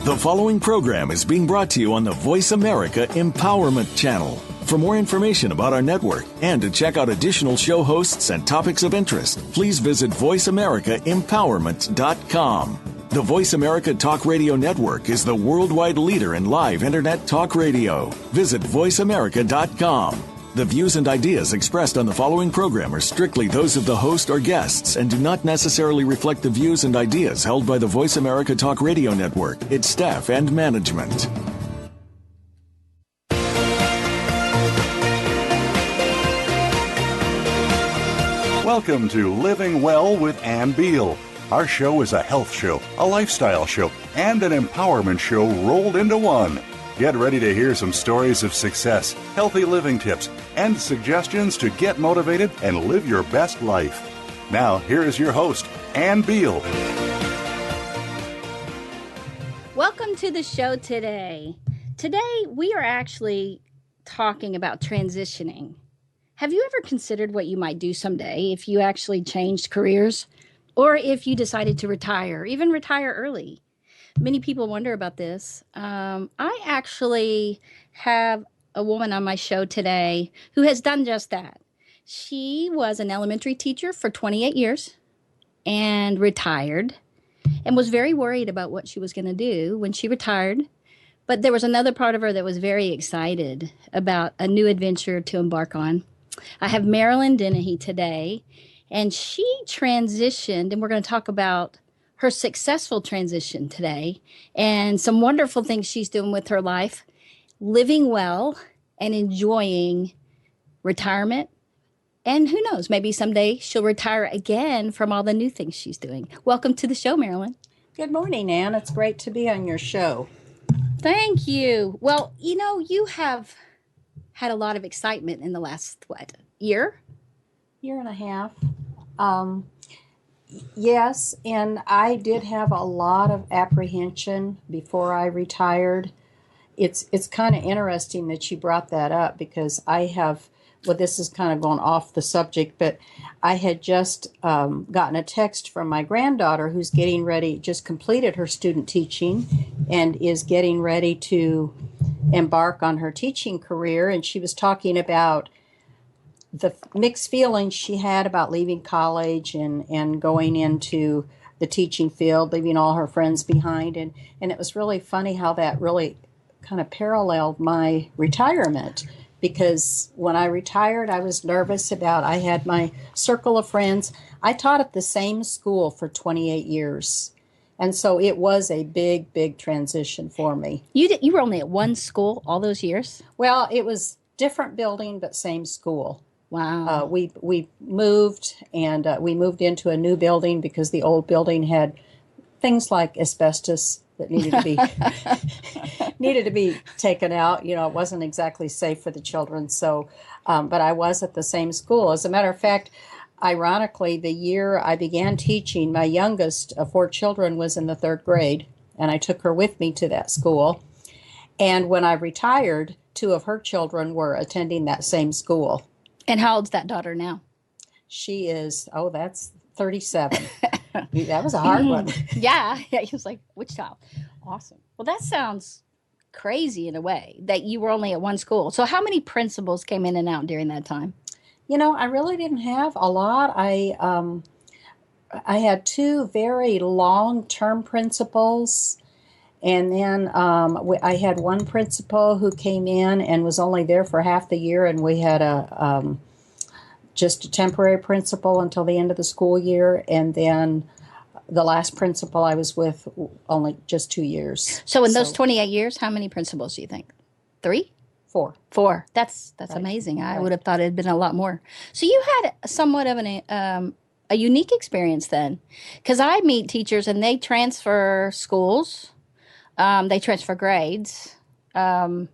The following program is being brought to you on the Voice America Empowerment Channel. For more information about our network and to check out additional show hosts and topics of interest, please visit voiceamericaempowerment.com. The Voice America Talk Radio Network is the worldwide leader in live Internet talk radio. Visit voiceamerica.com. The views and ideas expressed on the following program are strictly those of the host or guests and do not necessarily reflect the views and ideas held by the Voice America Talk Radio Network, its staff, and management. Welcome to Living Well with Ann Beal. Our show is a health show, a lifestyle show, and an empowerment show rolled into one. Get ready to hear some stories of success, healthy living tips, and suggestions to get motivated and live your best life. Now, here is your host, Ann Beal. Welcome to the show today. Today, we are actually talking about transitioning. Have you ever considered what you might do someday if you actually changed careers or if you decided to retire, even retire early? Many people wonder about this. I actually have a woman on my show today who has done just that. She was an elementary teacher for 28 years and retired and was very worried about what she was going to do when she retired. But there was another part of her that was very excited about a new adventure to embark on. I have Marilyn Dennehey today, and she transitioned, and we're going to talk about her successful transition today and some wonderful things she's doing with her life, living well and enjoying retirement. And who knows, maybe someday she'll retire again from all the new things she's doing. Welcome to the show, Marilyn. Good morning, Ann. It's great to be on your show. Thank you. Well, you have had a lot of excitement in the last, year and a half. Yes, and I did have a lot of apprehension before I retired. It's kind of interesting that you brought that up because this is kind of going off the subject, but I had just gotten a text from my granddaughter who's getting ready, just completed her student teaching and is getting ready to embark on her teaching career. And she was talking about the mixed feelings she had about leaving college and going into the teaching field, leaving all her friends behind. And it was really funny how that really kind of paralleled my retirement, because when I retired, I was nervous I had my circle of friends. I taught at the same school for 28 years. And so it was a big, big transition for me. You were only at one school all those years? Well, it was different building, but same school. Wow. We moved, and we moved into a new building because the old building had things like asbestos that needed to be taken out. It wasn't exactly safe for the children. So, but I was at the same school. As a matter of fact, ironically, the year I began teaching, my youngest of 4 children was in the 3rd grade, and I took her with me to that school. And when I retired, 2 of her children were attending that same school. And how old's that daughter now? She is, that's 37. That was a hard one. Yeah, he was like, which child? Awesome. Well, that sounds crazy in a way, that you were only at one school. So how many principals came in and out during that time? I really didn't have a lot. I had 2 very long-term principals. And then I had one principal who came in and was only there for half the year, and we had just a temporary principal until the end of the school year. And then the last principal I was with only just 2 years. So in those 28 years, how many principals do you think? 3? 4. 4. That's right. Amazing. I would have thought it had been a lot more. So you had somewhat of a unique experience then, because I meet teachers and they transfer schools. They transfer grades. And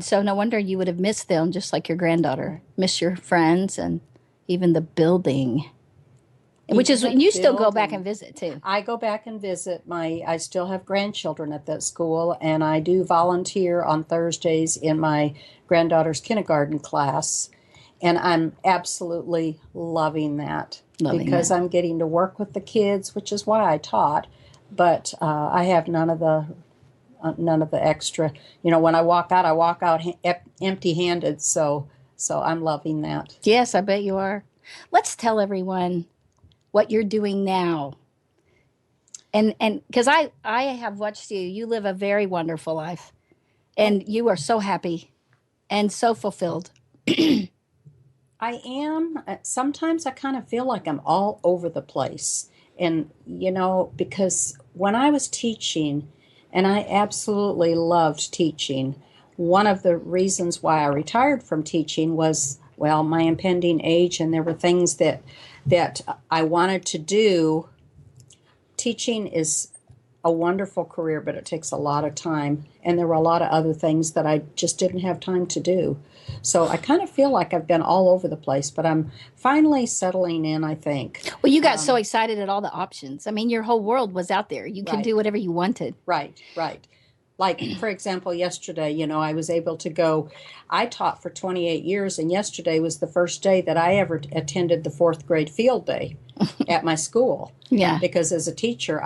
so no wonder you would have missed them, just like your granddaughter. Miss your friends and even the building. Which is, you still go back and visit too. I go back and visit. I still have grandchildren at that school, and I do volunteer on Thursdays in my granddaughter's kindergarten class. And I'm absolutely loving that because I'm getting to work with the kids, which is why I taught. but I have none of the extra. When I walk out empty-handed. So I'm loving that. Yes, I bet you are. Let's tell everyone what you're doing now. And because I have watched you, you live a very wonderful life, and you are so happy and so fulfilled. I am. Sometimes I kind of feel like I'm all over the place. And, because when I was teaching, and I absolutely loved teaching, one of the reasons why I retired from teaching was, well, my impending age, and there were things that I wanted to do. Teaching is a wonderful career, but it takes a lot of time. And there were a lot of other things that I just didn't have time to do. So I kind of feel like I've been all over the place, but I'm finally settling in, I think. Well, you got so excited at all the options. I mean, your whole world was out there. You could do whatever you wanted. Right. Like, for example, yesterday, I was able to go. I taught for 28 years, and yesterday was the first day that I ever attended the 4th grade field day at my school. Yeah. Because as a teacher,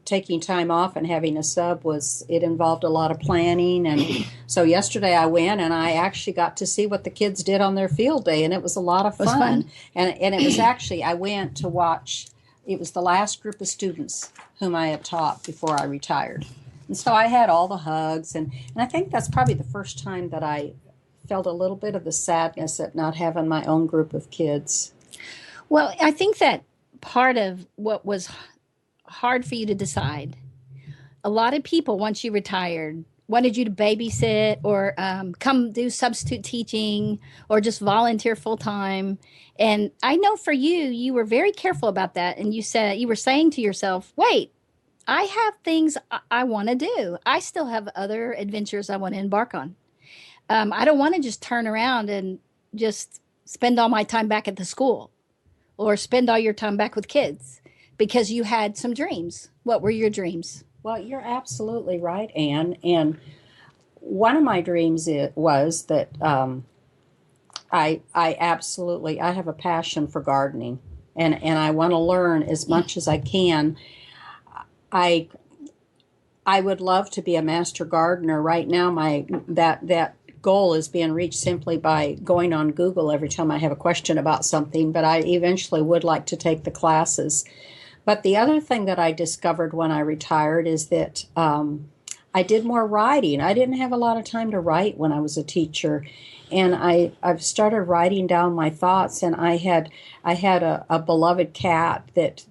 taking time off and having a sub it involved a lot of planning. And so yesterday I went, and I actually got to see what the kids did on their field day, and it was a lot of fun. It was fun. And it was actually, I went to watch, it was the last group of students whom I had taught before I retired. And so I had all the hugs, and I think that's probably the first time that I felt a little bit of the sadness at not having my own group of kids. Well, I think that part of what was hard for you to decide, a lot of people, once you retired, wanted you to babysit or come do substitute teaching or just volunteer full time. And I know for you, you were very careful about that. And you were saying to yourself, wait, I have things I want to do. I still have other adventures I want to embark on. I don't want to just turn around and just spend all my time back at the school or spend all your time back with kids because you had some dreams. What were your dreams? Well, you're absolutely right, Anne. And one of my dreams was that I have a passion for gardening, and I want to learn as much as I can. I would love to be a master gardener. Right now, that goal is being reached simply by going on Google every time I have a question about something, but I eventually would like to take the classes. But the other thing that I discovered when I retired is that I did more writing. I didn't have a lot of time to write when I was a teacher, and I've started writing down my thoughts. And I had a beloved cat that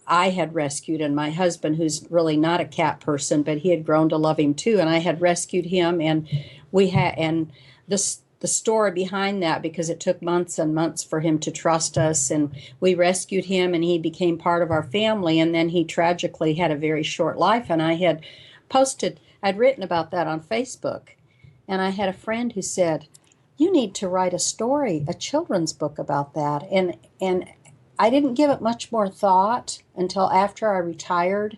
I had rescued, and my husband, who's really not a cat person, but he had grown to love him too, and I had rescued him, and the story behind that, because it took months and months for him to trust us, and we rescued him, and he became part of our family, and then he tragically had a very short life. And I'd written about that on Facebook, and I had a friend who said, you need to write a story, a children's book about that. And I didn't give it much more thought until after I retired.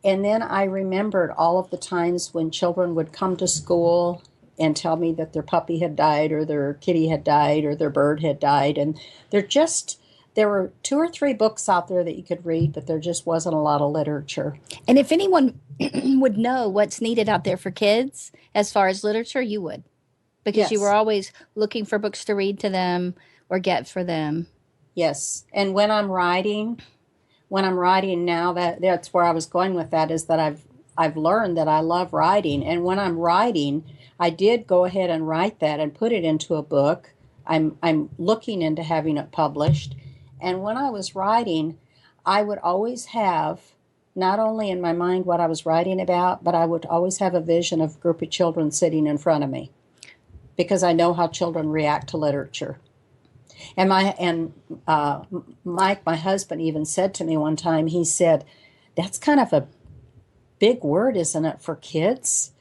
And then I remembered all of the times when children would come to school and tell me that their puppy had died, or their kitty had died, or their bird had died. And there were 2 or 3 books out there that you could read, but there just wasn't a lot of literature. And if anyone would know what's needed out there for kids as far as literature, you would. Because you were always looking for books to read to them or get for them. Yes. And when I'm writing now, that's where I was going with that, is that I've learned that I love writing. And when I'm writing, I did go ahead and write that and put it into a book. I'm looking into having it published. And when I was writing, I would always have not only in my mind what I was writing about, but I would always have a vision of a group of children sitting in front of me, because I know how children react to literature. And Mike, my husband, even said to me one time, he said, that's kind of a big word, isn't it, for kids?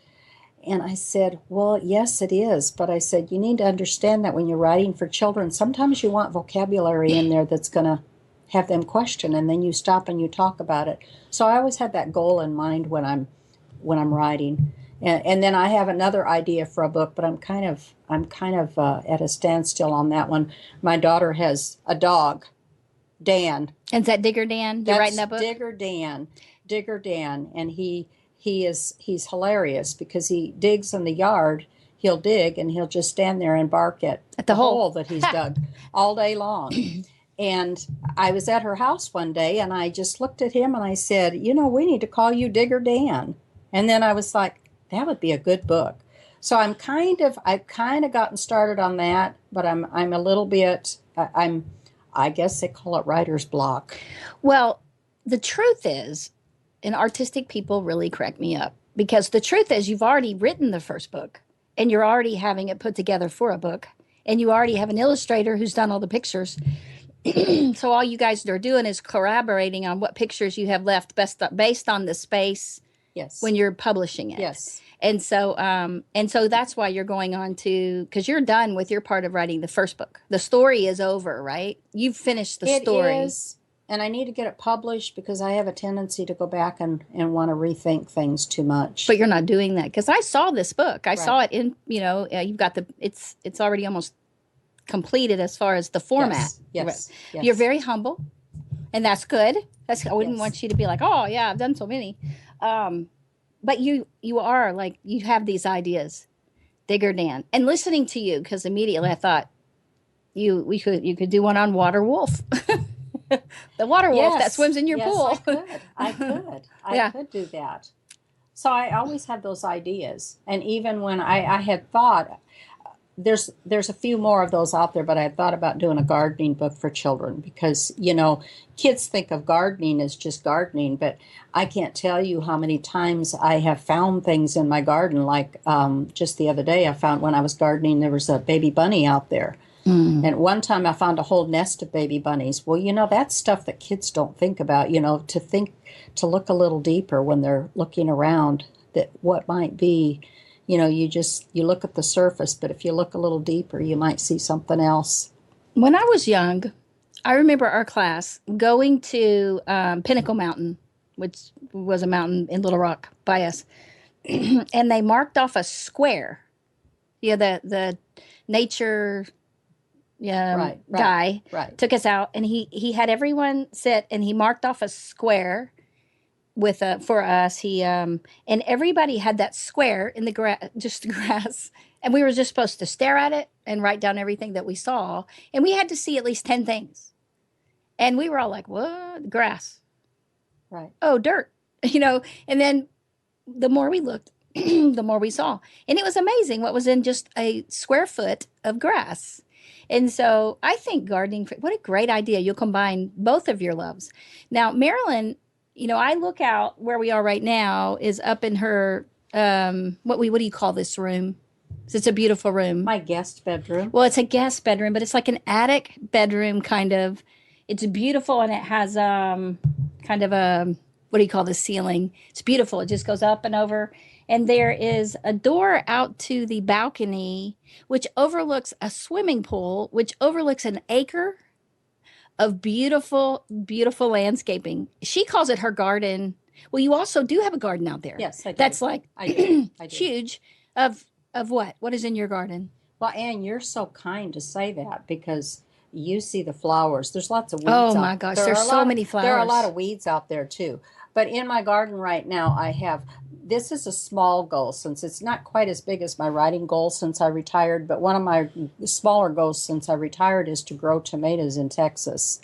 And I said, well, yes, it is. But I said, you need to understand that when you're writing for children, sometimes you want vocabulary in there that's going to have them question, and then you stop and you talk about it. So I always had that goal in mind when I'm writing. And then I have another idea for a book, but I'm kind of at a standstill on that one. My daughter has a dog, Dan. And is that Digger Dan? You're writing that book? Digger Dan. Digger Dan. And he's hilarious because he digs in the yard. He'll dig and he'll just stand there and bark at the hole that he's dug all day long. And I was at her house one day and I just looked at him and I said, we need to call you Digger Dan. And then I was like, that would be a good book. So I've kind of gotten started on that, but I'm a little bit, I guess they call it writer's block. Well, the truth is, and artistic people really crack me up, because the truth is you've already written the first book and you're already having it put together for a book and you already have an illustrator who's done all the pictures. So all you guys are doing is collaborating on what pictures you have left based on the space. Yes. When you're publishing it. Yes. And so that's why you're going on to, because you're done with your part of writing the first book. The story is over, right? You've finished the story. It is, and I need to get it published because I have a tendency to go back and want to rethink things too much. But you're not doing that, because I saw this book. I saw it in, you've got it's already almost completed as far as the format. Yes. You're very humble, and that's good. I wouldn't want you to be like, oh yeah, I've done so many. But you are like, you have these ideas, Digger Dan, and listening to you, because immediately I thought you could do one on water wolf, the water wolf that swims in your pool. I could do that. So I always have those ideas, and even when I had thought, there's a few more of those out there, but I had thought about doing a gardening book for children because, kids think of gardening as just gardening, but I can't tell you how many times I have found things in my garden. Like just the other day, I found when I was gardening, there was a baby bunny out there. Mm. And one time I found a whole nest of baby bunnies. Well, that's stuff that kids don't think about, to look a little deeper when they're looking around, that what might be. You look at the surface, but if you look a little deeper, you might see something else. When I was young, I remember our class going to Pinnacle Mountain, which was a mountain in Little Rock by us, and they marked off a square. The nature guy took us out, and he had everyone sit, and he marked off a square with for us. He and everybody had that square in the grass, just the grass, and we were just supposed to stare at it and write down everything that we saw, and we had to see at least 10 things, and we were all like, what? Grass, right? Oh, dirt. And then the more we looked, the more we saw, and it was amazing what was in just a square foot of grass. And so I think gardening, what a great idea. You'll combine both of your loves. Now, Marilyn, I look out where we are right now is up in her, what do you call this room? It's a beautiful room. My guest bedroom. Well, it's a guest bedroom, but it's like an attic bedroom kind of. It's beautiful, and it has kind of a, what do you call the ceiling? It's beautiful. It just goes up and over. And there is a door out to the balcony, which overlooks a swimming pool, which overlooks an acre of beautiful, beautiful landscaping. She calls it her garden. Well, you also do have a garden out there. Yes, I do. That's like I do. huge. Of what? What is in your garden? Well, Ann, you're so kind to say that because you see the flowers. There's lots of weeds. Oh my gosh, there's so many flowers. There are a lot of weeds out there too. But in my garden right now, this is a small goal since it's not quite as big as my writing goal since I retired. But one of my smaller goals since I retired is to grow tomatoes in Texas.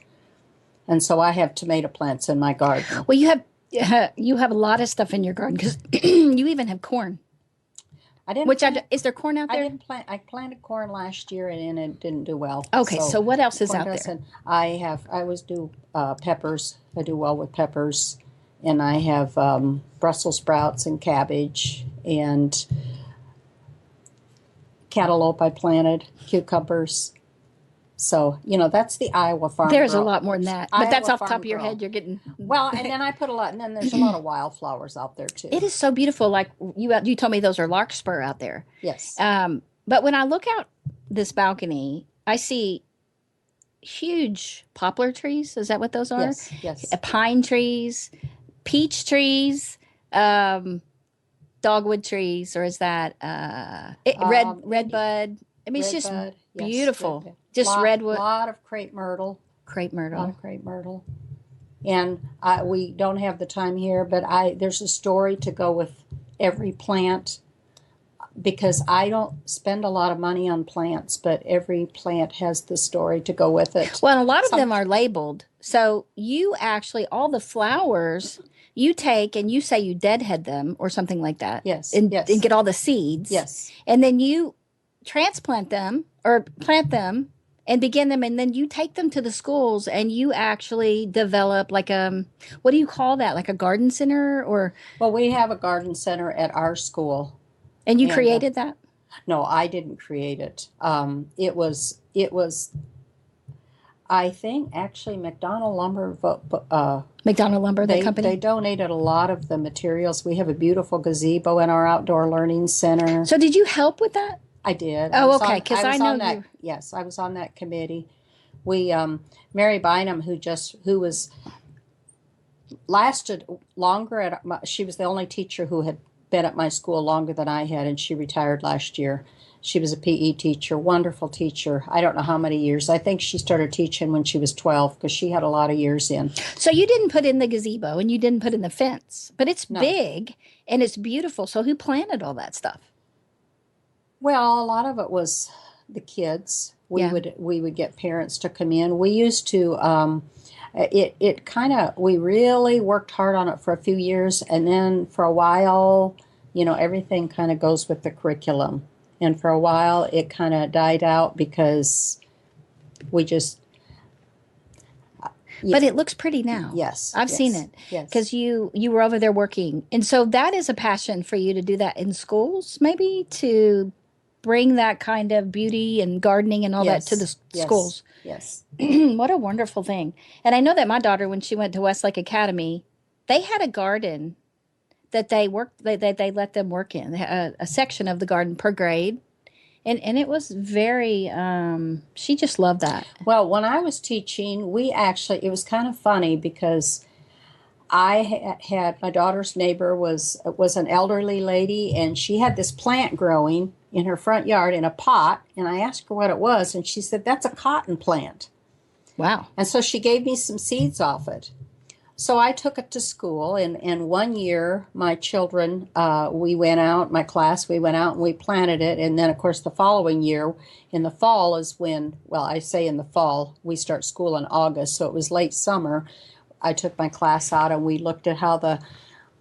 And so I have tomato plants in my garden. Well, you have a lot of stuff in your garden because you even have corn. Is there corn out there? I planted corn last year and it didn't do well. Okay, so what else is out there? I always do peppers. I do well with peppers. And I have Brussels sprouts and cabbage and cantaloupe I planted, cucumbers. So, that's the Iowa farm. There's a lot more than that. But that's off the top of your head. You're getting... Well, and then I put and then there's a lot of wildflowers out there too. It is so beautiful. Like you told me those are larkspur out there. Yes. But when I look out this balcony, I see huge poplar trees. Is that what those are? Yes. Pine trees, peach trees, dogwood trees, or is that redbud? I mean, it's just beautiful. Redbud. Just redwood. A lot of crepe myrtle. crepe A lot myrtle. of crepe myrtle. And we don't have the time here, but there's a story to go with every plant, because I don't spend a lot of money on plants, but every plant has the story to go with it. Well, a lot of them are labeled. So you actually, all the flowers you take and you say you deadhead them or something like that. Yes, And yes. get all the seeds. Yes. And then you transplant them or plant them and begin them. And then you take them to the schools and you actually develop like what do you call that? Like a garden center or? Well, we have a garden center at our school. And you created that? No, I didn't create it. It was, I think, actually McDonald Lumber. McDonald Lumber, the company? They donated a lot of the materials. We have a beautiful gazebo in our outdoor learning center. So did you help with that? I did. Oh, okay, because I know that. Yes, I was on that committee. We, Mary Bynum, who was lasted longer she was the only teacher who had been at my school longer than I had, and she retired last year. She was a PE teacher, wonderful teacher. I don't know how many years. I think she started teaching when she was 12 because she had a lot of years in. So you didn't put in the gazebo and you didn't put in the fence, but it's big and it's beautiful. So who planted all that stuff? Well, a lot of it was the kids. We would get parents to come in. We used to we really worked hard on it for a few years, and then for a while, everything kind of goes with the curriculum. And for a while, it kind of died out because we just... But it looks pretty now. Yes. I've seen it. Yes. Because you were over there working. And so that is a passion for you to do that in schools, maybe, to bring that kind of beauty and gardening and all that to the schools. Yes. What a wonderful thing. And I know that my daughter, when she went to Westlake Academy, they had a garden that they let them work in, a section of the garden per grade. And it was very, she just loved that. Well, when I was teaching, it was kind of funny because I had my daughter's neighbor was an elderly lady, and she had this plant growing in her front yard in a pot. And I asked her what it was, and she said, "That's a cotton plant." Wow. And so she gave me some seeds off it. So I took it to school, and one year my children, my class, we went out and we planted it. And then, of course, the following year, in the fall is when, I say in the fall, we start school in August, so it was late summer. I took my class out and we looked at how the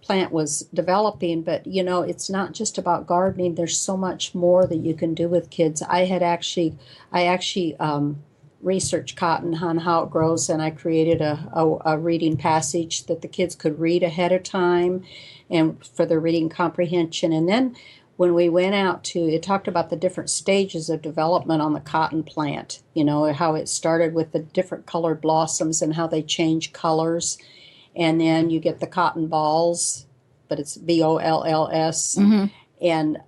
plant was developing. But, it's not just about gardening. There's so much more that you can do with kids. I actually research cotton on how it grows, and I created a reading passage that the kids could read ahead of time and for their reading comprehension. And then when we went out it talked about the different stages of development on the cotton plant, how it started with the different colored blossoms and how they change colors. And then you get the cotton balls, but it's BOLLS, and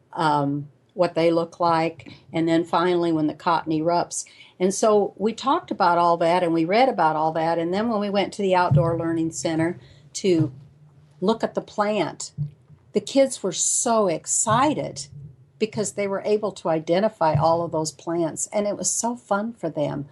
what they look like. And then finally when the cotton erupts. And so we talked about all that and we read about all that. And then when we went to the Outdoor Learning Center to look at the plant, the kids were so excited because they were able to identify all of those plants. And it was so fun for them.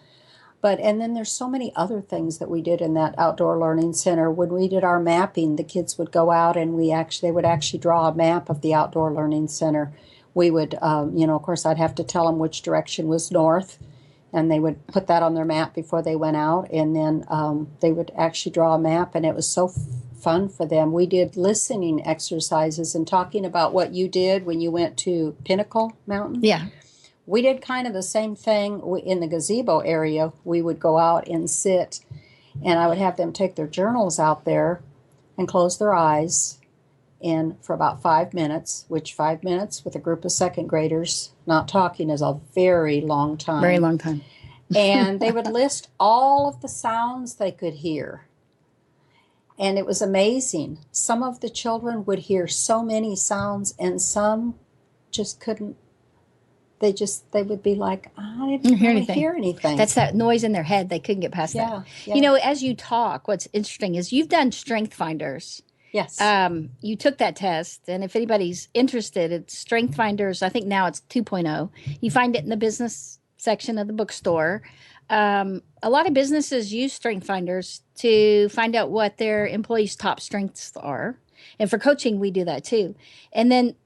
And then there's so many other things that we did in that Outdoor Learning Center. When we did our mapping, the kids would go out and they would actually draw a map of the Outdoor Learning Center. We would, of course, I'd have to tell them which direction was north. And they would put that on their map before they went out. And then they would actually draw a map. And it was so fun for them. We did listening exercises and talking about what you did when you went to Pinnacle Mountain. Yeah. We did kind of the same thing in the gazebo area. We would go out and sit, and I would have them take their journals out there and close their eyes. And for about 5 minutes, which 5 minutes with a group of second graders not talking is a very long time. Very long time. And they would list all of the sounds they could hear. And it was amazing. Some of the children would hear so many sounds, and some just couldn't. They would be like, I didn't hear anything. That's that noise in their head. They couldn't get past that. Yeah. As you talk, what's interesting is you've done Strength Finders. Yes. You took that test, and if anybody's interested, it's Strength Finders. I think now it's 2.0. You find it in the business section of the bookstore. A lot of businesses use strength finders to find out what their employees' top strengths are. And for coaching, we do that too. And then,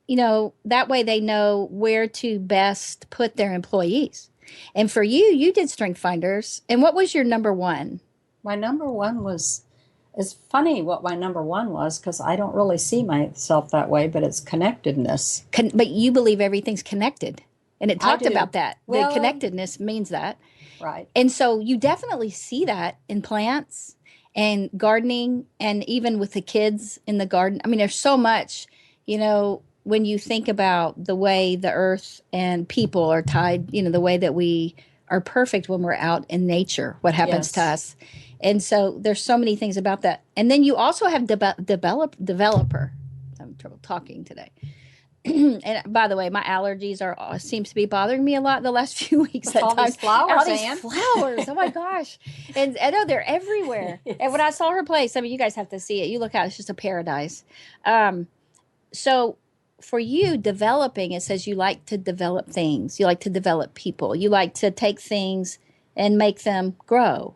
that way they know where to best put their employees. And for you, you did strength finders. And what was your number one? My number one was, it's funny what my number one was, because I don't really see myself that way, but it's connectedness. But you believe everything's connected. And it talked do. about that. Well, the connectedness means that. Right. And so you definitely see that in plants and gardening, and even with the kids in the garden. I mean, there's so much, when you think about the way the earth and people are tied, the way that we are perfect when we're out in nature, what happens to us. And so there's so many things about that. And then you also have developer. I'm having trouble talking today. And by the way, my allergies seems to be bothering me a lot the last few weeks. All these flowers, flowers. Oh my gosh. And I know they're everywhere. Yes. And when I saw her place, you guys have to see it. You look out, it's just a paradise. So for you, developing, it says you like to develop things. You like to develop people. You like to take things and make them grow.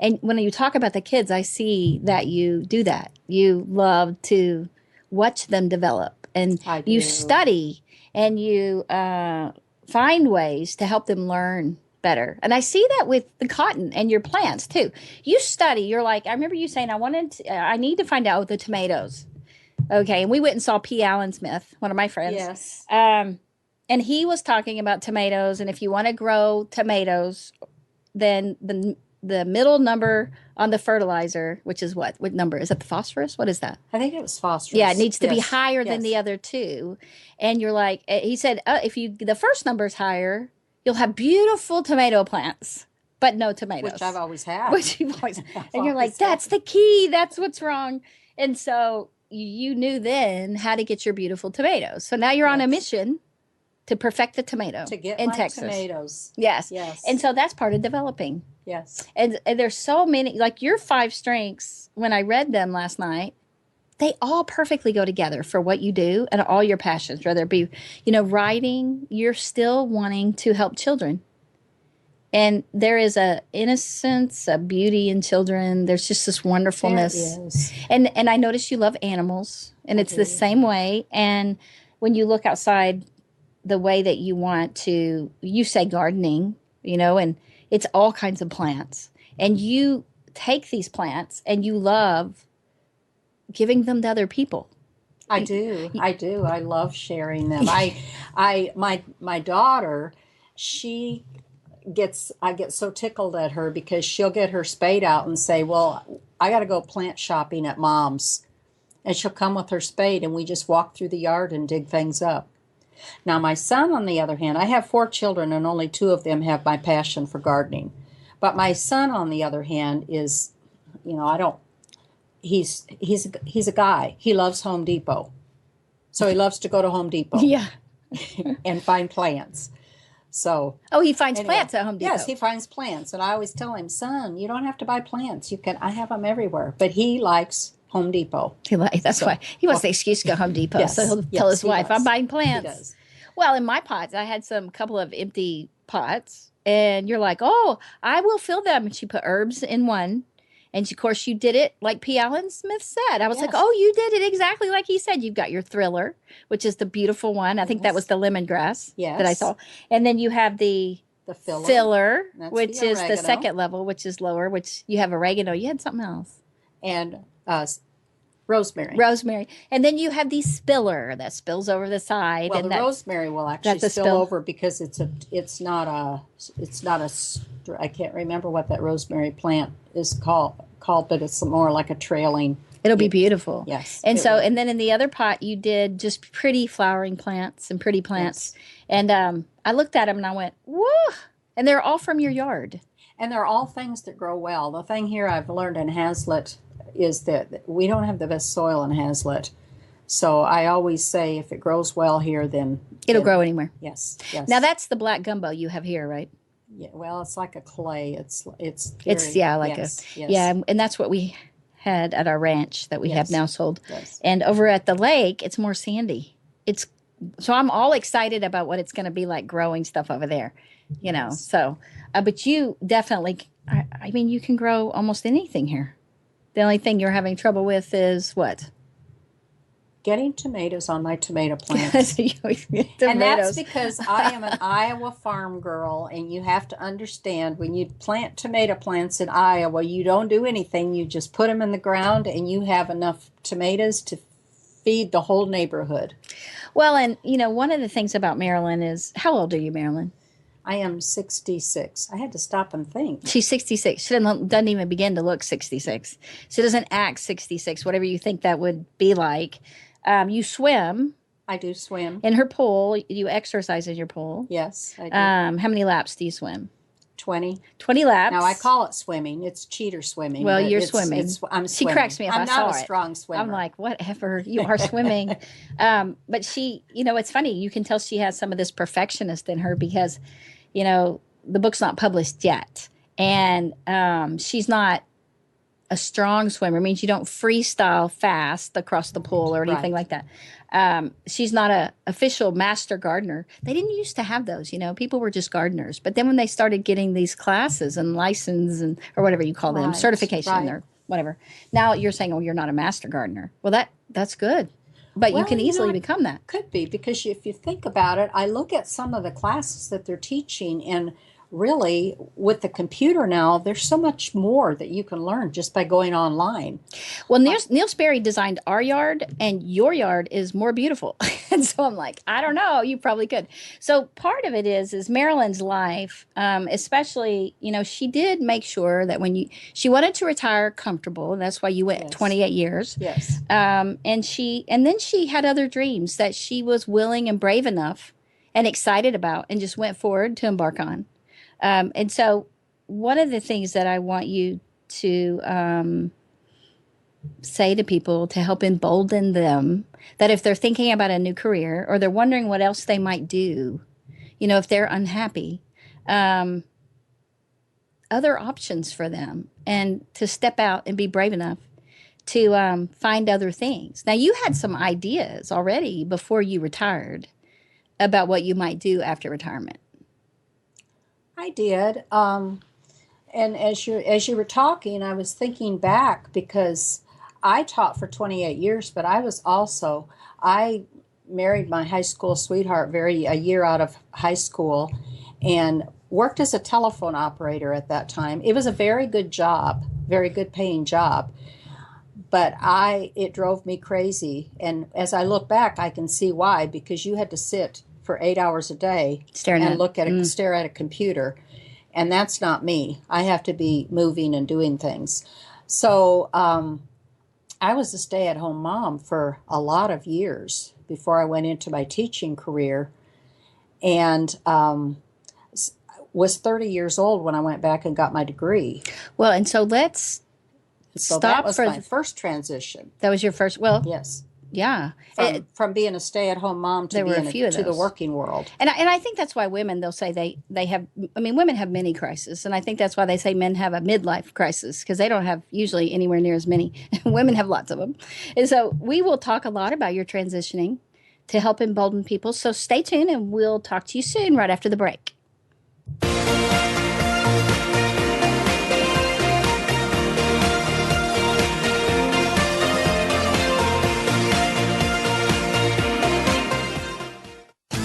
And when you talk about the kids, I see that you do that. You love to watch them develop. And you study and you find ways to help them learn better. And I see that with the cotton and your plants too. You study. You're like, I remember you saying, I need to find out with the tomatoes. Okay. And we went and saw P. Allen Smith, one of my friends. Yes. And he was talking about tomatoes. And if you want to grow tomatoes, then the middle number on the fertilizer, which is what number? Is that the phosphorus? What is that? I think it was phosphorus. Yeah, it needs to be higher than the other two. And you're like, he said, if the first number is higher, you'll have beautiful tomato plants, but no tomatoes. Which I've always had. Which you've always had. And you're like, that's the key. That's what's wrong. And so you knew then how to get your beautiful tomatoes. So now you're on a mission to perfect the tomato to get in my Texas. Tomatoes. Yes. Yes. And so that's part of developing. Yes. And there's so many, like your 5 strengths, when I read them last night, they all perfectly go together for what you do and all your passions, whether it be, writing, you're still wanting to help children. And there is a innocence, a beauty in children. There's just this wonderfulness. There is. And I notice you love animals, and it's the same way. And when you look outside, the way that you want to, you say gardening, and it's all kinds of plants. And you take these plants and you love giving them to other people. I do. I love sharing them. My daughter, I get so tickled at her because she'll get her spade out and say, well, I got to go plant shopping at Mom's. And she'll come with her spade and we just walk through the yard and dig things up. Now, my son, on the other hand, I have 4 children and only 2 of them have my passion for gardening. But my son, on the other hand, is, he's a guy. He loves Home Depot. So he loves to go to Home Depot. Yeah. And find plants. So. Oh, he finds plants at Home Depot. Yes, he finds plants. And I always tell him, son, you don't have to buy plants. I have them everywhere. But he likes Home Depot. That's why he wants the excuse to go Home Depot. Yes, so he'll tell his wife, I'm buying plants. He does. Well, in my pots, I had couple of empty pots, and you're like, oh, I will fill them. And she put herbs in one. And of course, you did it like P. Allen Smith said. I was like, oh, you did it exactly like he said. You've got your Thriller, which is the beautiful one. I think that was the lemongrass that I saw. And then you have the filler which is the second level, which is lower, which you have oregano. You had something else. And rosemary. And then you have the spiller that spills over the side. Well, and the rosemary will actually spill over because it's not a, I can't remember what that rosemary plant is called, but it's more like a trailing. It'll be beautiful. Yes. And and then in the other pot, you did just pretty flowering plants and pretty plants. Yes. And I looked at them and I went, whoa. And they're all from your yard. And they're all things that grow well. The thing here I've learned in Hazlitt is that we don't have the best soil in Hazlitt. So I always say if it grows well here, then it'll grow anywhere. Yes. Now that's the black gumbo you have here, right? Yeah. Well, it's like a clay. It's and that's what we had at our ranch that we have now sold. Yes. And over at the lake, it's more sandy. It's So I'm all excited about what it's going to be like growing stuff over there, Yes. So, but you definitely, I mean, you can grow almost anything here. The only thing you're having trouble with is what? Getting tomatoes on my tomato plants. Tomatoes. And that's because I am an Iowa farm girl, and you have to understand when you plant tomato plants in Iowa, you don't do anything. You just put them in the ground, and you have enough tomatoes to feed the whole neighborhood. Well, and one of the things about Marilyn is, how old are you, Marilyn? I am 66. I had to stop and think. She's 66. She doesn't even begin to look 66. She doesn't act 66, whatever you think that would be like. You swim. I do swim. In her pool. You exercise in your pool. Yes, I do. How many laps do you swim? 20. 20 laps. Now, I call it swimming. It's cheater swimming. Well, you're swimming. I'm swimming. She cracks me up. I'm I saw not a it. strong swimmer. I'm like, whatever. You are swimming. But she, it's funny. You can tell she has some of this perfectionist in her because, the book's not published yet. And she's not a strong swimmer. It means you don't freestyle fast across the pool or anything like that. She's not a official master gardener. They didn't used to have those, people were just gardeners. But then when they started getting these classes and license or whatever you call them, certification or whatever. Now you're saying, you're not a master gardener. Well, that's good. But you can easily become that. Could be, because if you think about it, I look at some of the classes that they're teaching, and really, with the computer now, there's so much more that you can learn just by going online. Well, Neil Sperry designed our yard, and your yard is more beautiful. And so I'm like, I don't know, you probably could. So part of it is Marilyn's life, especially, she did make sure that she wanted to retire comfortable. That's why you went 28 years. Yes. And then she had other dreams that she was willing and brave enough and excited about and just went forward to embark on. And so one of the things that I want you to say to people to help embolden them, that if they're thinking about a new career or they're wondering what else they might do, if they're unhappy, other options for them, and to step out and be brave enough to find other things. Now, you had some ideas already before you retired about what you might do after retirement. I did. And as you were talking, I was thinking back, because I taught for 28 years, but I married my high school sweetheart a year out of high school, and worked as a telephone operator at that time. It was a very good job, very good paying job, but it drove me crazy. And as I look back, I can see why, because you had to sit for 8 hours a day stare at a computer. And that's not me. I have to be moving and doing things. So I was a stay-at-home mom for a lot of years before I went into my teaching career, and was 30 years old when I went back and got my degree. Well, and so let's stop. That was my first transition. That was your first, well. Yes. Yeah. From being a stay-at-home mom to the working world. And I think that's why women, they'll say they have, women have many crises. And I think that's why they say men have a midlife crisis, because they don't have usually anywhere near as many. Women have lots of them. And so we will talk a lot about your transitioning to help embolden people. So stay tuned, and we'll talk to you soon, right after the break.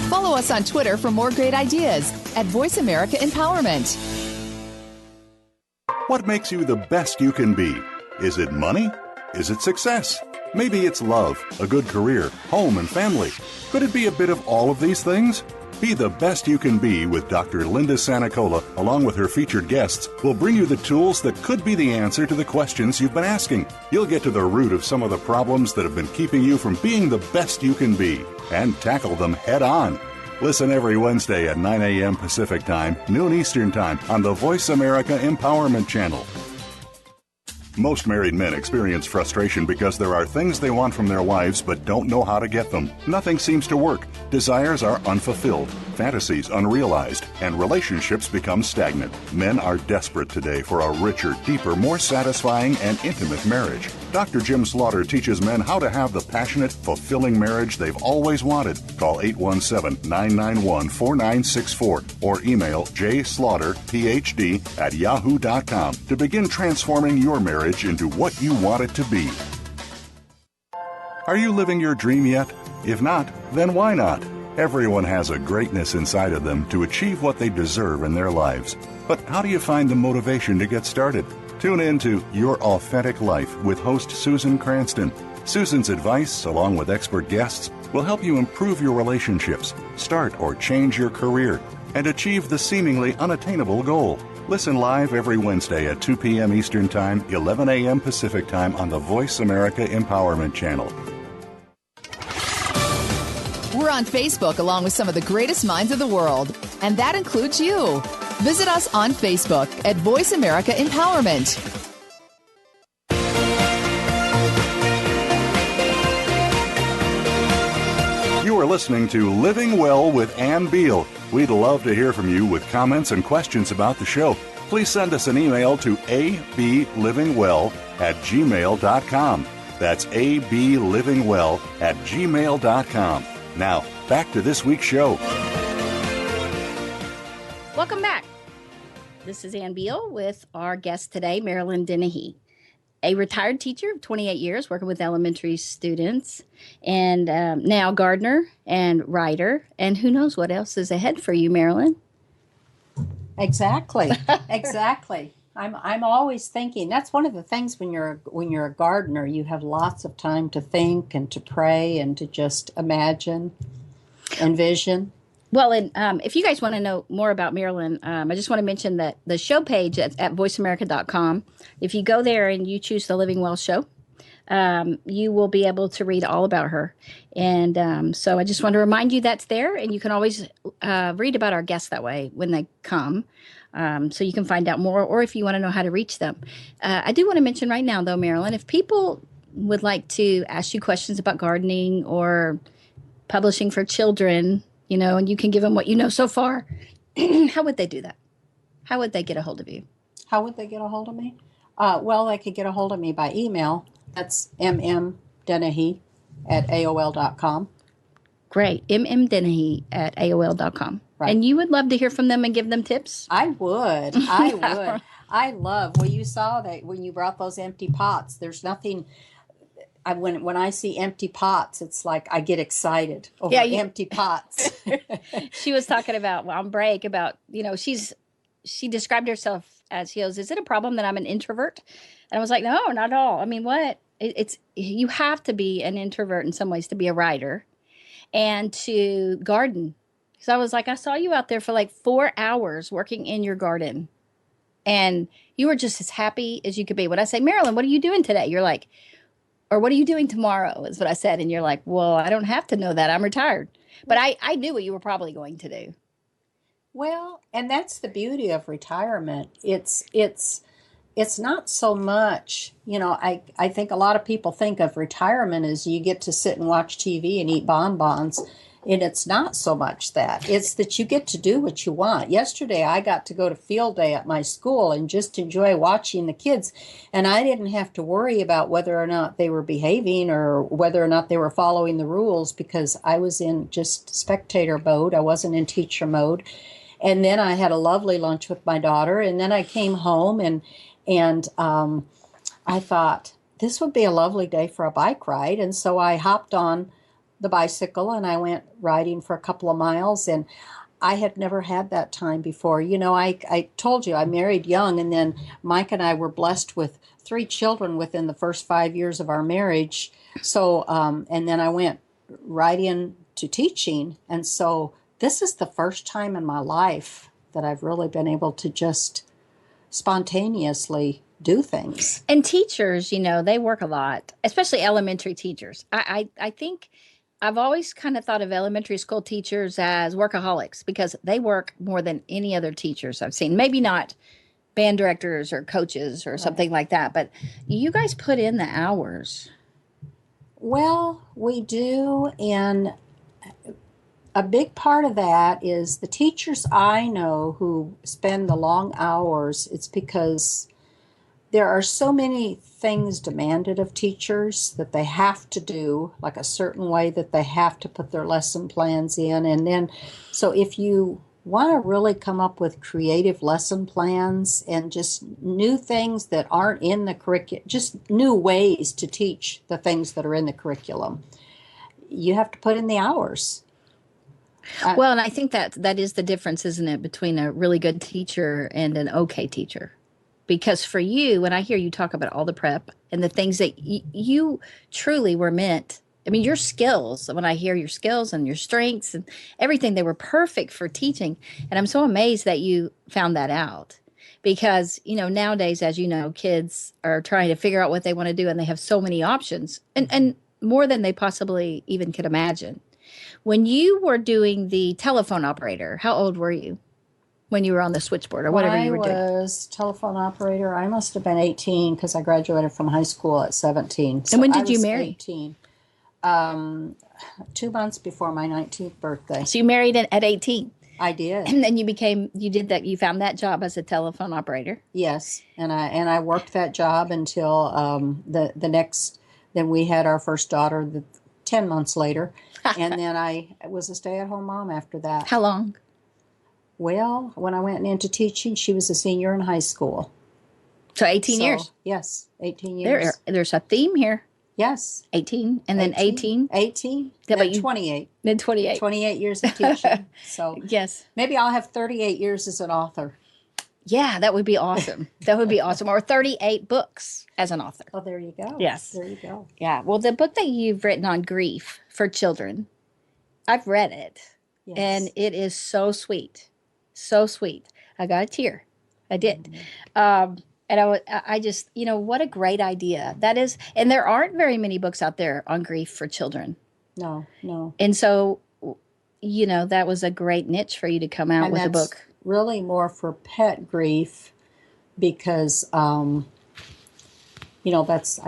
Follow us on Twitter for more great ideas at Voice America Empowerment. What makes you the best you can be? Is it money? Is it success? Maybe it's love, a good career, home and family. Could it be a bit of all of these things? Be the best you can be with Dr. Linda Sanicola, along with her featured guests, will bring you the tools that could be the answer to the questions you've been asking. You'll get to the root of some of the problems that have been keeping you from being the best you can be, and tackle them head on. Listen every Wednesday at 9 a.m. Pacific Time, noon Eastern Time on the Voice America Empowerment Channel. Most married men experience frustration because there are things they want from their wives but don't know how to get them. Nothing seems to work. Desires are unfulfilled, fantasies unrealized, and relationships become stagnant. Men are desperate today for a richer, deeper, more satisfying, and intimate marriage. Dr. Jim Slaughter teaches men how to have the passionate, fulfilling marriage they've always wanted. Call 817-991-4964 or email jslaughterphd@yahoo.com to begin transforming your marriage into what you want it to be. Are you living your dream yet? If not, then why not? Everyone has a greatness inside of them to achieve what they deserve in their lives. But how do you find the motivation to get started? Tune in to Your Authentic Life with host Susan Cranston. Susan's advice, along with expert guests, will help you improve your relationships, start or change your career, and achieve the seemingly unattainable goal. Listen live every Wednesday at 2 p.m. Eastern Time, 11 a.m. Pacific Time on the Voice America Empowerment Channel. We're on Facebook along with some of the greatest minds of the world, and that includes you. Visit us on Facebook at Voice America Empowerment. You are listening to Living Well with Ann Beal. We'd love to hear from you with comments and questions about the show. Please send us an email to ablivingwell@gmail.com. That's ablivingwell@gmail.com. Now, back to this week's show. Welcome back. This is Ann Beal with our guest today, Marilyn Dennehey, a retired teacher of 28 years working with elementary students, and now gardener and writer. And who knows what else is ahead for you, Marilyn? Exactly. Exactly. I'm always thinking. That's one of the things when you're a gardener, you have lots of time to think and to pray and to just imagine, envision. Well, and if you guys want to know more about Marilyn, I just want to mention that the show page at voiceamerica.com, if you go there and you choose the Living Well show, you will be able to read all about her. And so I just want to remind you that's there, and you can always read about our guests that way when they come. So you can find out more, or if you want to know how to reach them. I do want to mention right now, though, Marilyn, if people would like to ask you questions about gardening or publishing for children, and you can give them what you know so far, how would they do that? How would they get a hold of you? How would they get a hold of me? Well, they could get a hold of me by email. That's mmdennehey@aol.com. Great. mmdennehey@aol.com. Right. And you would love to hear from them and give them tips? I would. I would. I love, well, you saw that when you brought those empty pots. There's nothing, when I see empty pots, it's like I get excited over empty pots. She was talking about, on break, about, she described herself as, she goes, is it a problem that I'm an introvert? And I was like, no, not at all. I mean, what? You have to be an introvert in some ways to be a writer and to garden. So I was like, I saw you out there for like 4 hours working in your garden, and you were just as happy as you could be. When I say, Marilyn, what are you doing today? You're like, or what are you doing tomorrow is what I said. And you're like, well, I don't have to know that. I'm retired. But I knew what you were probably going to do. Well, and that's the beauty of retirement. It's not so much, I think a lot of people think of retirement as you get to sit and watch TV and eat bonbons. And it's not so much that. It's that you get to do what you want. Yesterday, I got to go to field day at my school and just enjoy watching the kids. And I didn't have to worry about whether or not they were behaving or whether or not they were following the rules, because I was in just spectator mode. I wasn't in teacher mode. And then I had a lovely lunch with my daughter. And then I came home and I thought, this would be a lovely day for a bike ride. And so I hopped on the bicycle and I went riding for a couple of miles, and I had never had that time before. I told you I married young, and then Mike and I were blessed with 3 children within the first 5 years of our marriage. So, and then I went right into teaching. And so this is the first time in my life that I've really been able to just spontaneously do things. And teachers, they work a lot, especially elementary teachers. I think I've always kind of thought of elementary school teachers as workaholics because they work more than any other teachers I've seen. Maybe not band directors or coaches or something like that, but you guys put in the hours. Well, we do, and a big part of that is the teachers I know who spend the long hours. It's because there are so many things demanded of teachers that they have to do, like a certain way that they have to put their lesson plans in. And then, so if you want to really come up with creative lesson plans and just new things that aren't in the curriculum, just new ways to teach the things that are in the curriculum, you have to put in the hours. Well, and I think that is the difference, isn't it, between a really good teacher and an okay teacher? Because for you, when I hear you talk about all the prep and the things that you truly were meant, I mean, your skills, when I hear your skills and your strengths and everything, they were perfect for teaching. And I'm so amazed that you found that out. Because, nowadays, as you know, kids are trying to figure out what they want to do and they have so many options and more than they possibly even could imagine. When you were doing the telephone operator, how old were you when you were on the switchboard or whatever you were doing? I was telephone operator. I must have been 18 because I graduated from high school at 17. So and when did you marry? 18. 2 months before my 19th birthday. So you married at 18? I did. And then you found that job as a telephone operator? Yes. And I worked that job until then we had our first daughter 10 months later. And then I was a stay-at-home mom after that. How long? Well, when I went into teaching, she was a senior in high school. So 18 years? Yes, 18 years. There's a theme here. Yes. 18, and then 18? 18, Yeah, then 28. Then 28. 28 years of teaching. So yes. Maybe I'll have 38 years as an author. Yeah, that would be awesome. That would be awesome. Or 38 books as an author. Oh, there you go. Yes. There you go. Yeah. Well, the book that you've written on grief for children, I've read it. Yes. And it is so sweet. So sweet. I got a tear. I did. Mm-hmm. And I just, what a great idea that is. And there aren't very many books out there on grief for children. No. And so, that was a great niche for you to come out with a book. Really more for pet grief because, I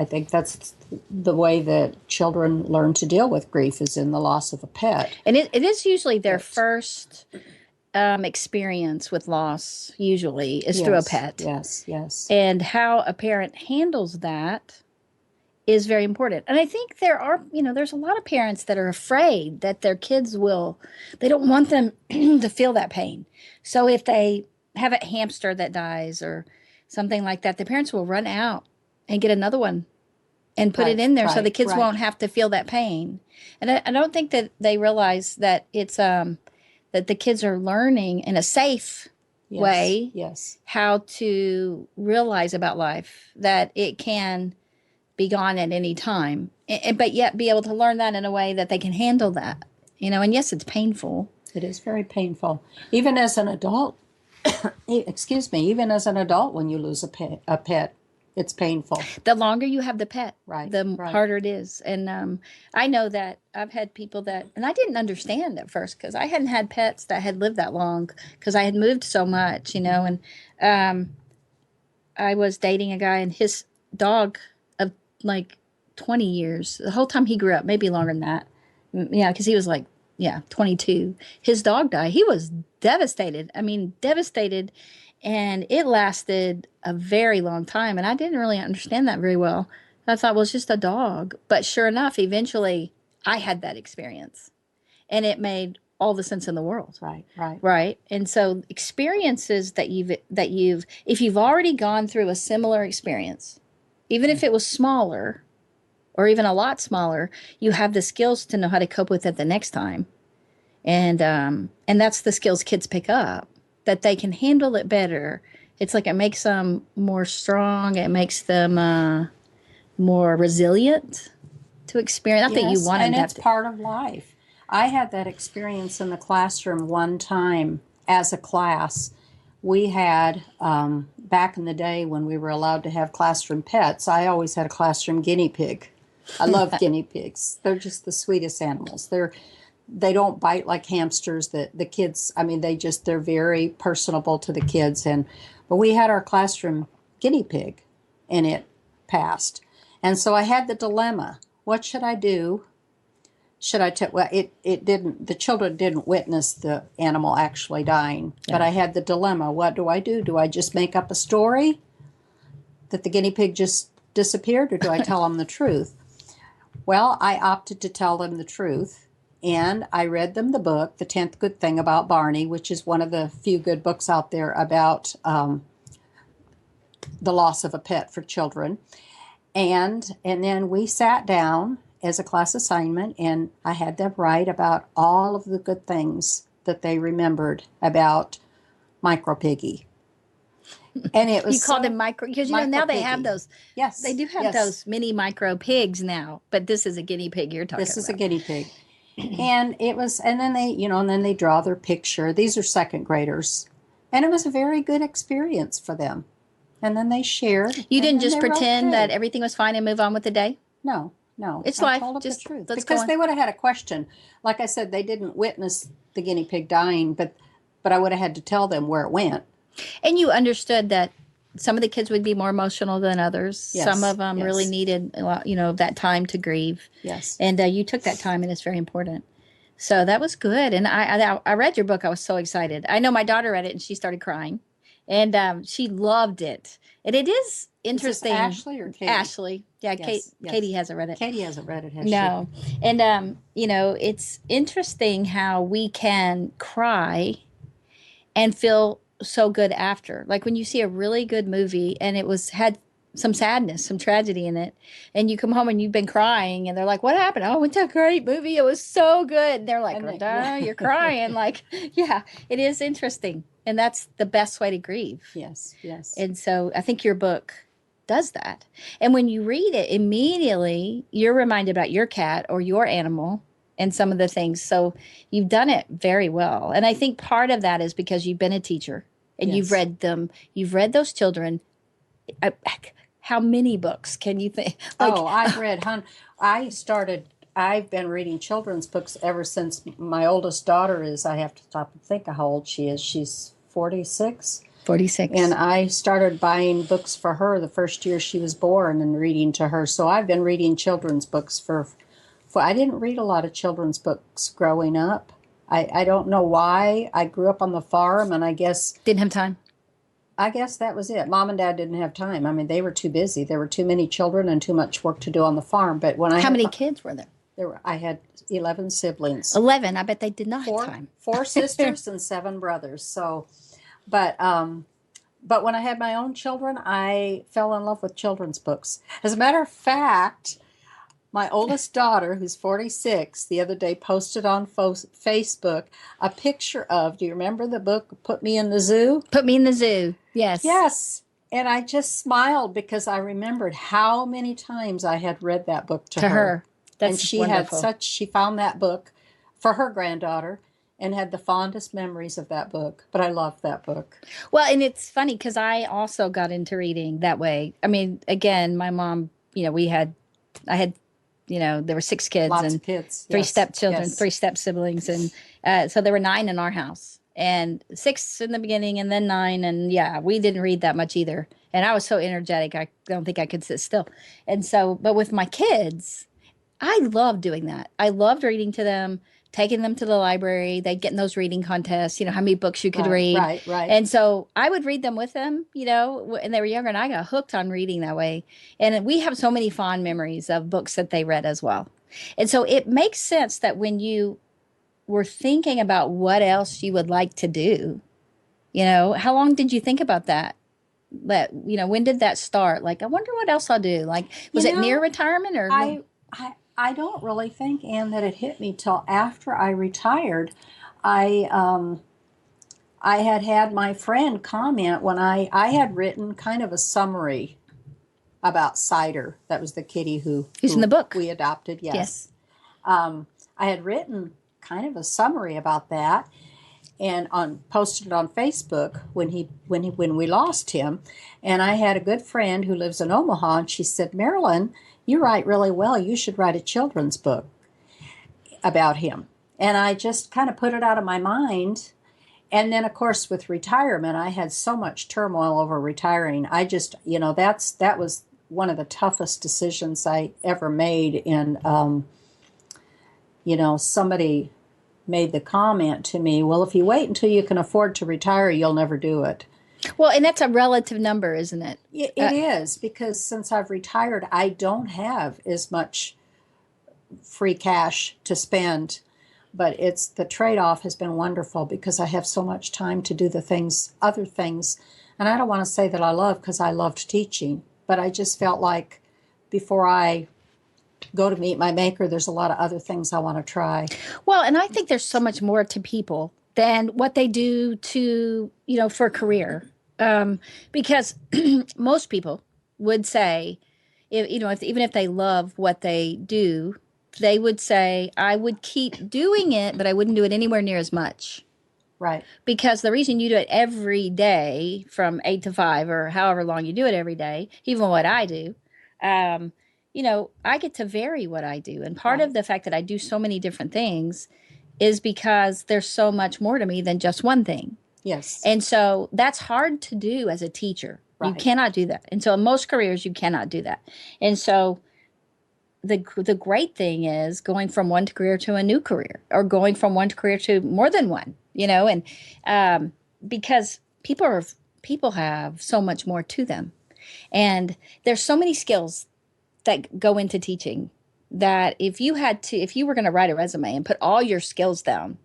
think that's the way that children learn to deal with grief is in the loss of a pet. And it is usually their first experience with loss, usually, is through a pet. Yes. And how a parent handles that is very important. And I think there's a lot of parents that are afraid that their kids they don't want them to feel that pain. So if they have a hamster that dies or something like that, the parents will run out and get another one and put it in there so the kids won't have to feel that pain. And I don't think that they realize that it's that the kids are learning in a safe way how to realize about life, that it can be gone at any time, but yet be able to learn that in a way that they can handle that, and yes, it's painful. It is very painful. Even as an adult, even as an adult, when you lose a pet, it's painful. The longer you have the pet, the harder it is. And I know that I've had people and I didn't understand at first because I hadn't had pets that had lived that long because I had moved so much, and I was dating a guy and his dog of like 20 years, the whole time he grew up, maybe longer than that. Yeah, because he was 22. His dog died. He was devastated. Devastated. And it lasted a very long time. And I didn't really understand that very well. I thought, well, it's just a dog. But sure enough, eventually I had that experience. And it made all the sense in the world. Right. And so experiences that if you've already gone through a similar experience, even if it was smaller or even a lot smaller, you have the skills to know how to cope with it the next time. And that's the skills kids pick up, that they can handle it better. It's like it makes them more strong. It makes them more resilient to experience. Not that you want them to have and it's part of life. I had that experience in the classroom one time as a class. We had, back in the day when we were allowed to have classroom pets, I always had a classroom guinea pig. I love guinea pigs. They're just the sweetest animals. They don't bite like hamsters. The kids, they're very personable to the kids. But we had our classroom guinea pig, and it passed. And so I had the dilemma: what should I do? Should I it didn't. The children didn't witness the animal actually dying, but I had the dilemma: what do I do? Do I just make up a story that the guinea pig just disappeared, or do I tell them the truth? Well, I opted to tell them the truth, and I read them the book, The 10th Good Thing About Barney, which is one of the few good books out there about the loss of a pet for children. And then we sat down as a class assignment, and I had them write about all of the good things that they remembered about Micro Piggy. And it was you called them micro because now they have those. Yes, they do have those mini micro pigs now. But this is a guinea pig you're talking about. This is a guinea pig, and it was. And then they draw their picture. These are second graders, and it was a very good experience for them. And then they shared. You didn't just pretend that everything was fine and move on with the day? No. It's I life. told them Just the truth. let's because go on. they would have had a question. Like I said, they didn't witness the guinea pig dying, but I would have had to tell them where it went. And you understood that some of the kids would be more emotional than others. Yes, Some of them really needed a lot, that time to grieve. Yes. And you took that time, and it's very important. So that was good. And I read your book. I was so excited. I know my daughter read it, and she started crying. And she loved it. And it is interesting. Is this Ashley or Katie? Ashley. Yeah, Yes, Katie hasn't read it. Katie hasn't read it, has she? No. And, it's interesting how we can cry and feel so good after. Like when you see a really good movie and had some sadness, some tragedy in it, and you come home and you've been crying, and they're like, what happened? Oh, it's a great movie. It was so good. And they're like, you're crying. Like, yeah, it is interesting. And that's the best way to grieve. Yes. And so I think your book does that. And when you read it, immediately you're reminded about your cat or your animal and some of the things. So you've done it very well. And I think part of that is because you've been a teacher and you've read them. You've read those children. How many books can you think? I've read. I've been reading children's books ever since my oldest daughter is, I have to stop and think how old she is. She's 46. 46. And I started buying books for her the first year she was born and reading to her. So I've been reading children's books for I didn't read a lot of children's books growing up. I don't know why. I grew up on the farm, and I guess... Didn't have time. I guess that was it. Mom and Dad didn't have time. I mean, they were too busy. There were too many children and too much work to do on the farm. But when How many kids were there? I had 11 siblings. 11. I bet they did not have time. 4 sisters and 7 brothers. So, but when I had my own children, I fell in love with children's books. As a matter of fact, my oldest daughter, who's 46, the other day posted on Facebook a picture of, do you remember the book, Put Me in the Zoo? Put Me in the Zoo, yes. Yes. And I just smiled because I remembered how many times I had read that book to her. That's and she wonderful. she found that book for her granddaughter and had the fondest memories of that book. But I loved that book. Well, and it's funny because I also got into reading that way. I mean, again, my mom, I had, there were 6 kids. Lots and of kids. 3 Yes. stepchildren, Yes. 3 step siblings. And so there were 9 in our house. And 6 in the beginning and then 9. And yeah, we didn't read that much either. And I was so energetic, I don't think I could sit still. And so, but with my kids, I loved doing that. I loved reading to them, taking them to the library. They'd get in those reading contests, how many books you could read. Right. And so I would read them with them, and they were younger, and I got hooked on reading that way. And we have so many fond memories of books that they read as well. And so it makes sense that when you were thinking about what else you would like to do, how long did you think about that? When did that start? Like, I wonder what else I'll do. Like, was it near retirement or? I don't really think, Anne, that it hit me till after I retired. I had my friend comment when I had written kind of a summary about Cider. That was the kitty who's in the book we adopted. Yes. I had written kind of a summary about that, and posted it on Facebook when we lost him. And I had a good friend who lives in Omaha, and she said, Marilyn, you write really well. You should write a children's book about him. And I just kind of put it out of my mind. And then, of course, with retirement, I had so much turmoil over retiring. I just, that was one of the toughest decisions I ever made. And, somebody made the comment to me, well, if you wait until you can afford to retire, you'll never do it. Well, and that's a relative number, isn't it? It is, because since I've retired, I don't have as much free cash to spend. But it's the trade-off has been wonderful because I have so much time to do other things. And I don't want to say that I love, because I loved teaching, but I just felt like before I go to meet my maker, there's a lot of other things I want to try. Well, and I think there's so much more to people than what they do to, for a career. Because most people would say, even if they love what they do, they would say, I would keep doing it, but I wouldn't do it anywhere near as much. Right. Because the reason you do it every day from 8 to 5 or however long you do it every day, even what I do, I get to vary what I do. And part of the fact that I do so many different things is because there's so much more to me than just one thing. Yes. And so that's hard to do as a teacher. Right. You cannot do that. And so in most careers, you cannot do that. And so the great thing is going from one career to a new career, or going from one career to more than one, and because people have so much more to them. And there's so many skills that go into teaching that if you were going to write a resume and put all your skills down,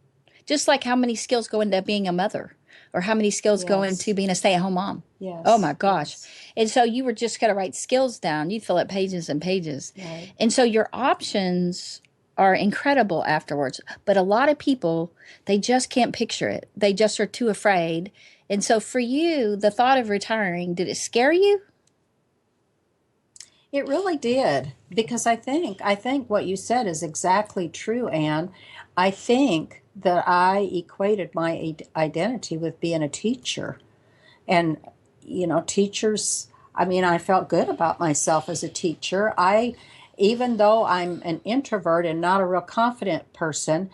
just like how many skills go into being a mother, or how many skills go into being a stay-at-home mom. Yes. Oh my gosh. Yes. And so you were just going to write skills down. You'd fill up pages and pages. Right. And so your options are incredible afterwards. But a lot of people, they just can't picture it. They just are too afraid. And so for you, the thought of retiring, did it scare you? It really did, because I think what you said is exactly true, Anne. I think that I equated my identity with being a teacher. And, teachers, I felt good about myself as a teacher. Even though I'm an introvert and not a real confident person,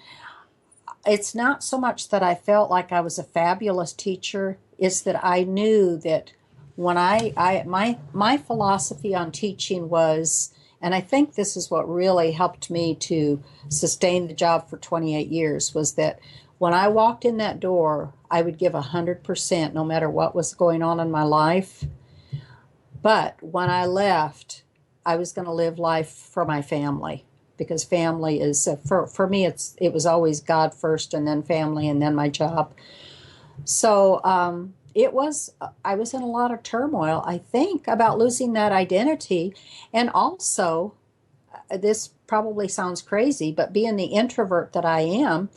it's not so much that I felt like I was a fabulous teacher, it's that I knew that when my philosophy on teaching was, and I think this is what really helped me to sustain the job for 28 years, was that when I walked in that door, I would give 100% no matter what was going on in my life. But when I left, I was going to live life for my family, because family is, for me, it was always God first, and then family, and then my job. So I was in a lot of turmoil, I think, about losing that identity. And also, this probably sounds crazy, but being the introvert that I am,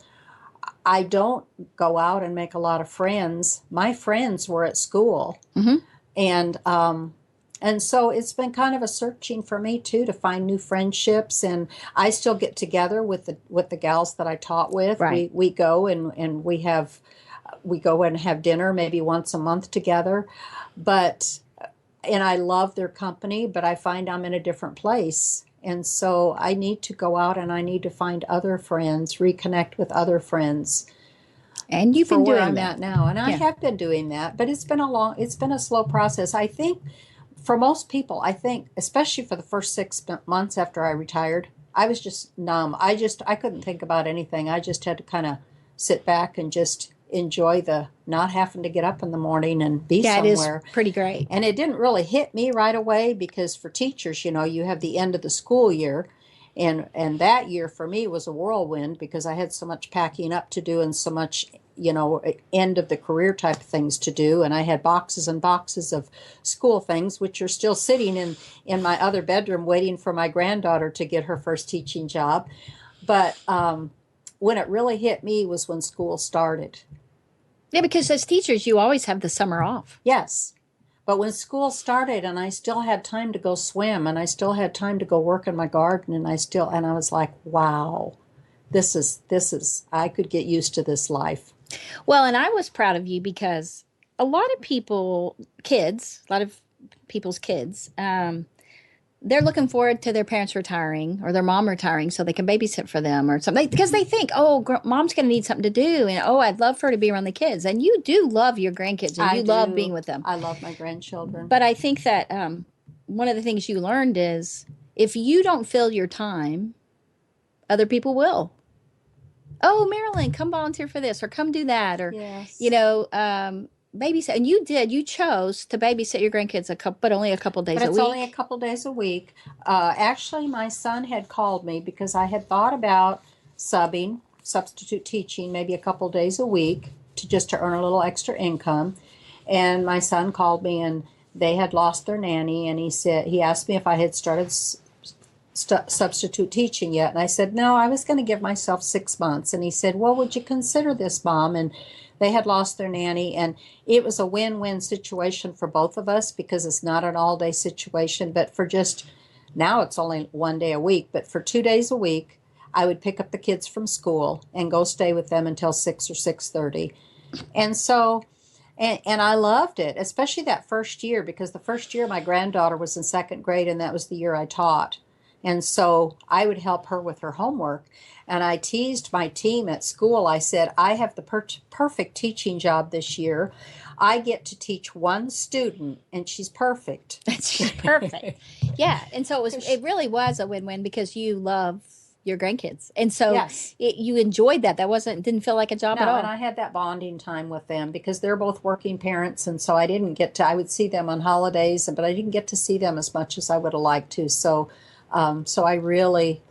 I don't go out and make a lot of friends. My friends were at school. Mm-hmm. And so it's been kind of a searching for me too, to find new friendships. And I still get together with the gals that I taught with. Right. We go and we go and have dinner maybe once a month together. And I love their company, but I find I'm in a different place. And so I need to go out and I need to find other friends, reconnect with other friends. And you've been doing where I'm that at now. And I have been doing that, but it's been a slow process. I think for most people, especially for the first 6 months after I retired, I was just numb. I couldn't think about anything. I just had to kind of sit back and just enjoy the not having to get up in the morning and be somewhere. It is pretty great. And it didn't really hit me right away, because for teachers, you have the end of the school year. And that year for me was a whirlwind, because I had so much packing up to do and so much, end of the career type of things to do. And I had boxes and boxes of school things, which are still sitting in my other bedroom waiting for my granddaughter to get her first teaching job. But when it really hit me was when school started. Yeah, because as teachers, you always have the summer off. Yes. But when school started and I still had time to go swim and I still had time to go work in my garden and I was like, wow, this is, I could get used to this life. Well, and I was proud of you, because a lot of people's kids, they're looking forward to their parents retiring or their mom retiring so they can babysit for them or something, because they think, mom's going to need something to do. And, I'd love for her to be around the kids. And you do love your grandkids and you love being with them. I love my grandchildren. But I think that one of the things you learned is if you don't fill your time, other people will. Oh, Marilyn, come volunteer for this or come do that. Or, yes. babysit, and you chose to babysit your grandkids but only a couple days But a it's week. only a couple days a week. Actually, my son had called me because I had thought about substitute teaching, maybe a couple days a week to earn a little extra income. And my son called me, and they had lost their nanny, and he asked me if I had started substitute teaching yet, and I said no, I was going to give myself 6 months. And he said, well, would you consider this, Mom? And they had lost their nanny, and it was a win-win situation for both of us because it's not an all-day situation, but for just now it's only 1 day a week, but for 2 days a week I would pick up the kids from school and go stay with them until 6 or 6:30. And so and I loved it, especially that first year, because the first year my granddaughter was in second grade, and that was the year I taught. And so I would help her with her homework. And I teased my team at school. I said, I have the perfect teaching job this year. I get to teach one student, and she's perfect. She's perfect. Yeah. And so it really was a win-win because you love your grandkids. And so Yes. you enjoyed that. Didn't feel like a job at all. And I had that bonding time with them because they're both working parents. And so I would see them on holidays, but I didn't get to see them as much as I would have liked to. So I really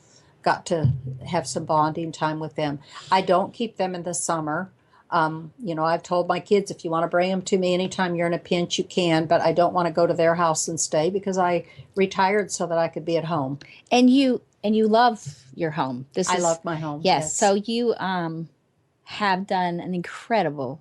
got to have some bonding time with them. I don't keep them in the summer. I've told my kids, if you want to bring them to me anytime you're in a pinch, you can, but I don't want to go to their house and stay because I retired so that I could be at home. And you love your home. I love my home. Yes. So you have done an incredible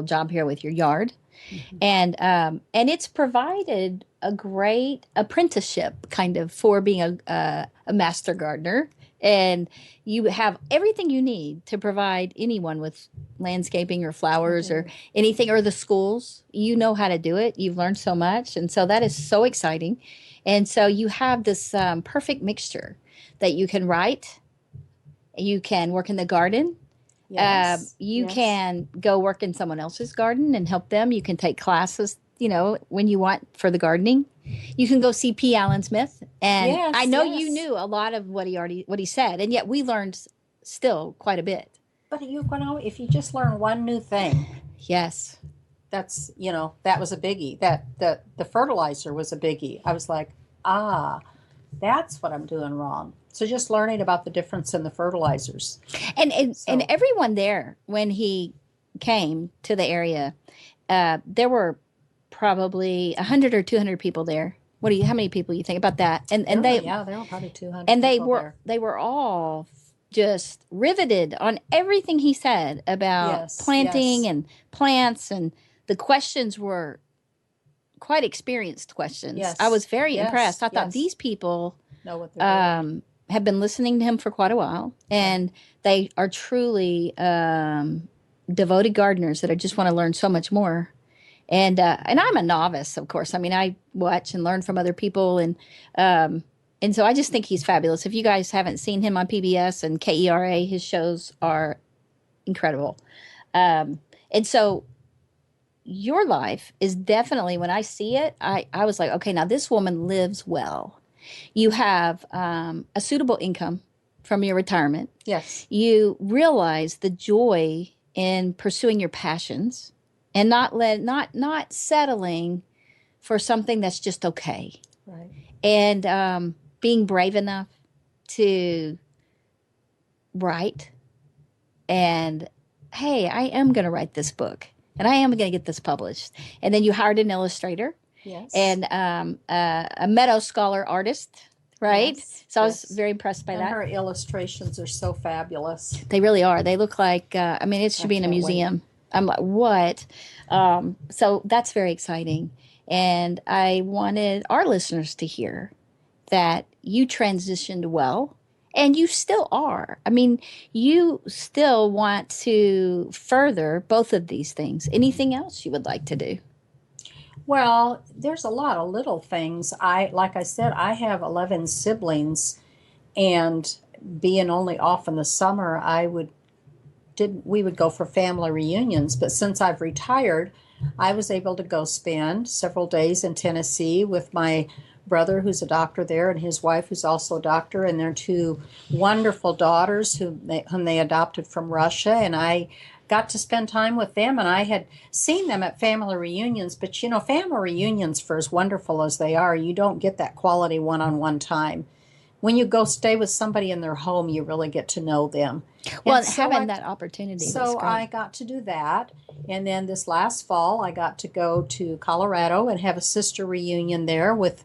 job here with your yard. Mm-hmm. And it's provided a great apprenticeship kind of for being a master gardener. And you have everything you need to provide anyone with landscaping or flowers or anything, or the schools. You know how to do it. You've learned so much. And so that is so exciting. And so you have this perfect mixture that you can write, you can work in the garden. Yes. You can go work in someone else's garden and help them. You can take classes, when you want for the gardening. You can go see P. Allen Smith. And I know you knew a lot of what he said, and yet we learned still quite a bit. But if you just learn one new thing. Yes. That's, that was a biggie. That the fertilizer was a biggie. I was like, that's what I'm doing wrong. So just learning about the difference in the fertilizers. And everyone there, when he came to the area, there were probably 100 or 200 people there. How many people you think about that? And there were probably 200. And they were all just riveted on everything he said about planting and plants, and the questions were quite experienced questions. Yes. I was very impressed. I thought these people know what they're doing. Have been listening to him for quite a while, and they are truly devoted gardeners that just want to learn so much more. And I'm a novice, of course. I mean, I watch and learn from other people, and so I just think he's fabulous. If you guys haven't seen him on PBS and KERA, his shows are incredible. And so your life is definitely, when I see it, I was like, okay, now this woman lives well. You have a suitable income from your retirement. Yes. You realize the joy in pursuing your passions and not settling for something that's just okay. Right. And being brave enough to write, and hey, I am going to write this book, and I am going to get this published. And then you hired an illustrator. Yes. And a Meadow Scholar artist, right? Yes. So I was very impressed by that. Her illustrations are so fabulous. They really are. They look like, it should be in a museum. Wait. I'm like, what? So that's very exciting. And I wanted our listeners to hear that you transitioned well, and you still are. I mean, you still want to further both of these things. Anything else you would like to do? Well, there's a lot of little things. Like I said, I have 11 siblings, and being only off in the summer, we would go for family reunions. But since I've retired, I was able to go spend several days in Tennessee with my brother, who's a doctor there, and his wife, who's also a doctor, and their two wonderful daughters whom they adopted from Russia. And I got to spend time with them, and I had seen them at family reunions. But, family reunions, for as wonderful as they are, you don't get that quality one-on-one time. When you go stay with somebody in their home, you really get to know them. Well, having that opportunity was So great. I got to do that. And then this last fall, I got to go to Colorado and have a sister reunion there with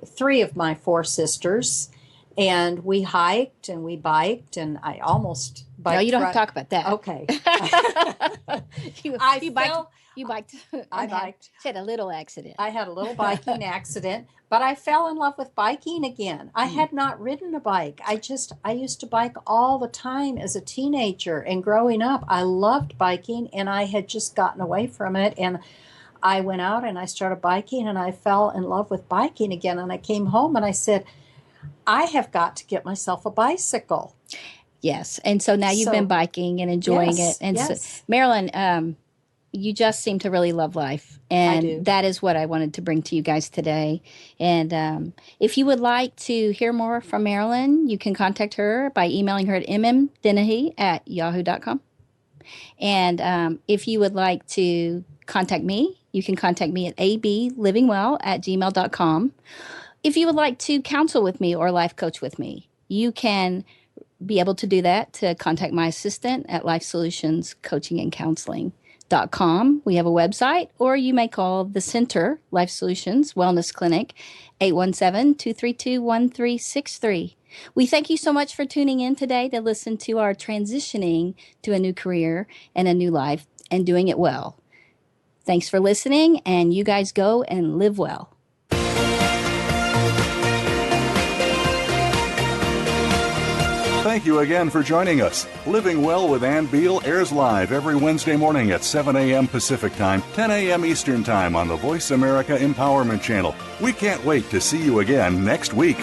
three of my four sisters. And we hiked and we biked, and I almost biked. No, you don't have to talk about that. Okay. You biked. I biked. She had a little accident. I had a little biking accident, but I fell in love with biking again. I had not ridden a bike. I used to bike all the time as a teenager, and growing up, I loved biking, and I had just gotten away from it. And I went out and I started biking, and I fell in love with biking again. And I came home and I said, I have got to get myself a bicycle. Yes. And so now you've been biking and enjoying it. And so, Marilyn, you just seem to really love life. And that is what I wanted to bring to you guys today. And if you would like to hear more from Marilyn, you can contact her by emailing her at mmdennehey@yahoo.com. And if you would like to contact me, you can contact me at ablivingwell@gmail.com. If you would like to counsel with me or life coach with me, you can be able to do that to contact my assistant at lifesolutionscoachingandcounseling.com. We have a website, or you may call the Center Life Solutions Wellness Clinic, 817-232-1363. We thank you so much for tuning in today to listen to our transitioning to a new career and a new life and doing it well. Thanks for listening, and you guys go and live well. Thank you again for joining us. Living Well with Ann Beal airs live every Wednesday morning at 7 a.m. Pacific Time, 10 a.m. Eastern Time on the Voice America Empowerment Channel. We can't wait to see you again next week.